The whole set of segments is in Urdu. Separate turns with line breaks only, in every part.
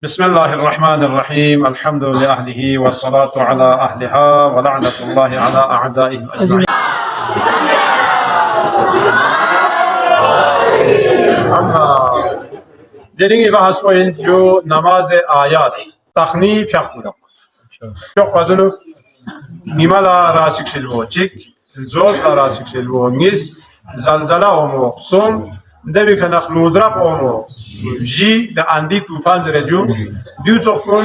بسم الله الرحمن الرحيم. الحمد لأهله والصلاة على أهلها ولعنة الله على أعدائهم أجمعين. أما dediğim gibi hasboyuncu namaz ayat takhni fiqh çok adını nimala rasik şilvo çik zor rasik şilvo nis zalzala omo son devi kana khludraq omo ji da andi tufan reju diu çokun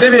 devi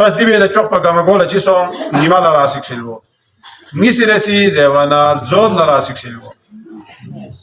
بس دي بينا تشوف بقى ما بقولها جيسون نيمال راسك شلو نيسي رسي زوانا زود راسك شلو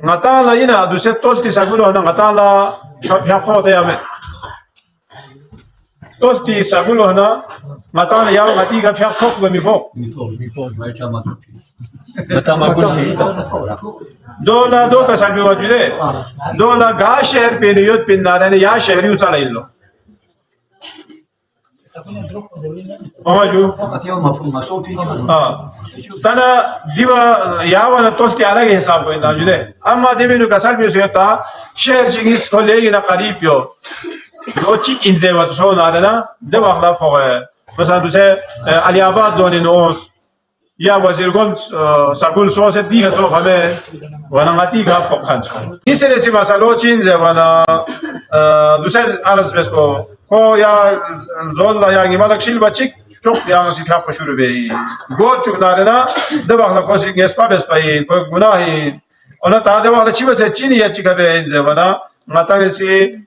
ngata ina duse tosti sagulo na ngata la ya khote ya me tosti sagulo na ngata la ya ngati ga phyak khok ba mi phok dola do ka sabi wajude dola ga shehar pe niyot pe nare ya shehri usala illo تنا ديوا يا وانا توستي على حساب کوئی نہ جدے اما دیوی نو کسل بھی سیتا شہر چنگس کو لے نا قریب یو لو چیک انزے و سو نہ نا دو واخلا فوق مثلا دوسے علی آباد دونی نو یا وزیرگون ساگول سو سے دی سو ہمیں وانا ماتی کا پکھان اس نے سی مسالو چین زے وانا دوسے ارز بس کو یا زول یا گمالک shell بچیک çok yanlış yapma şuru bey. Gol çuklarına de bakla koşu gespa bespay günahı. Ona taze vakla çiva se çini ya çıkabe ince bana. Matagesi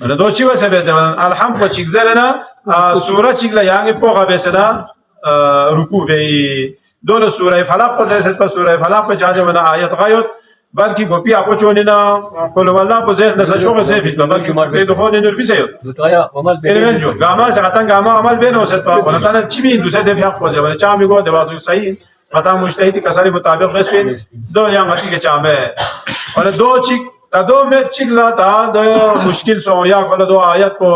mana do chiwa se be zaman alham ko chigzalana sura chigla yani po gabe sana ruku be دول سوره فلق پر جیسے پر سوره فلق پر چاہے بنا آیت غایت بلکہ گوپی اپو چونینا قل والله پر زیر نسا شوق زیر بیت بلکہ دخول نور بیسیو این جو گاما سے قطن گاما عمل بینو ست ولا تانا چی بین دوسرے دے حق کو زیر چا میگو دے بازو صحیح قطع مجتہد کسری مطابق اس پہ دو یا غشی کے چامے اور دو چیک تا دو میں چیک لا تا دو مشکل سو یا ولا دو آیت کو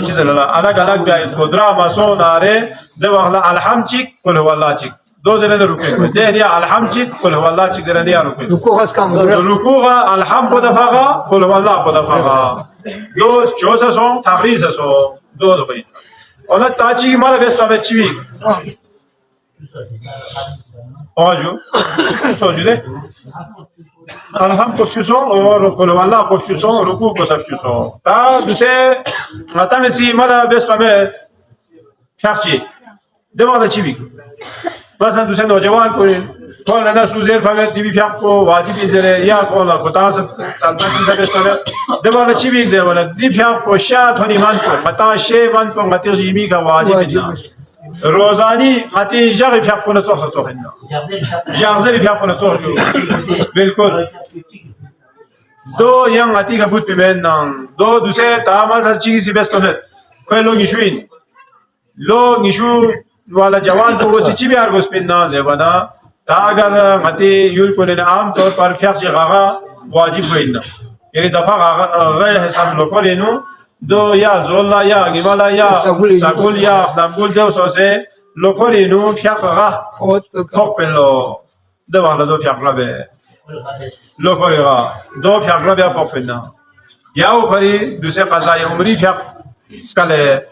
چیز الگ الگ بیایت کو درا ماسو نارے دو الحمد چیک قل هو الله چیک دو زنده رکوع ده یا الحمد چیک قل هو الله چیک زنده یا رکوع
رکوع خاص کام
رکوع الحمد بدفعه قل هو الله بدفعه دو چوسه سو تقریز سو دو بید ona taçi mala besame çivi ojo sojude alham koşuson or kolwala koşuson ruku koşuson ta duse matame si mala besame çarçi devamlı çivi bazen duse nocavan koyun sonra na suzer fakat dibi piyak ko vacip izere ya kola kotas saltan çisa besame devamlı çivi izere bana dibi piyak ko şat honi man ko mata şey man ko matir jimi ka vacip روزانی خاطی جاری پیاپ کنه چوخ چوخ اینا جاری پیاپ کنه چوخ بالکل دو یان خاطی کا بود بیمنن دو دوسه تمام هر چیزی بس کنه کلو نیشوین لو نیشو والا جوان کو وہ چیزی بیار گوس پیننا زبانا تا اگر خاطی یول کنه عام طور پر پیاپ جگہ واجب ہوئینا یعنی دفعہ غیر حساب لو کولینو دو یا زولا یا گیمالا یا ساگول یا نامگول دو سوسه لوکولی نو پیاقا خوک پلو دو والا دو پیاقا به لوکولی غا دو پیاقا به خوک پلنا یا او پری دوسه قضای عمری پیاق سکاله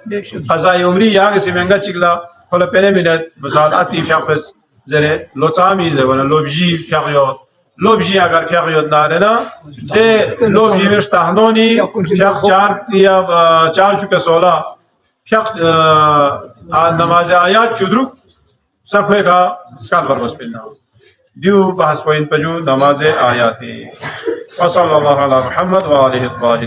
قضای عمری یا کسی منگا چکلا خلا پنه منت مثال آتی پیاق پس زره لوچامی زبانه لوبجی پیاقیات لوبجی اگر پیاقیات نارنا ده لوبجی میرش تهنونی پیاق چار چوکه سولا پیاق نماز آیات چودرو صفحه کا سکال برگوز پلنا دیو بحث پوین پجو نماز آیاتی وصل اللہ علی محمد و آلہ الطاہرین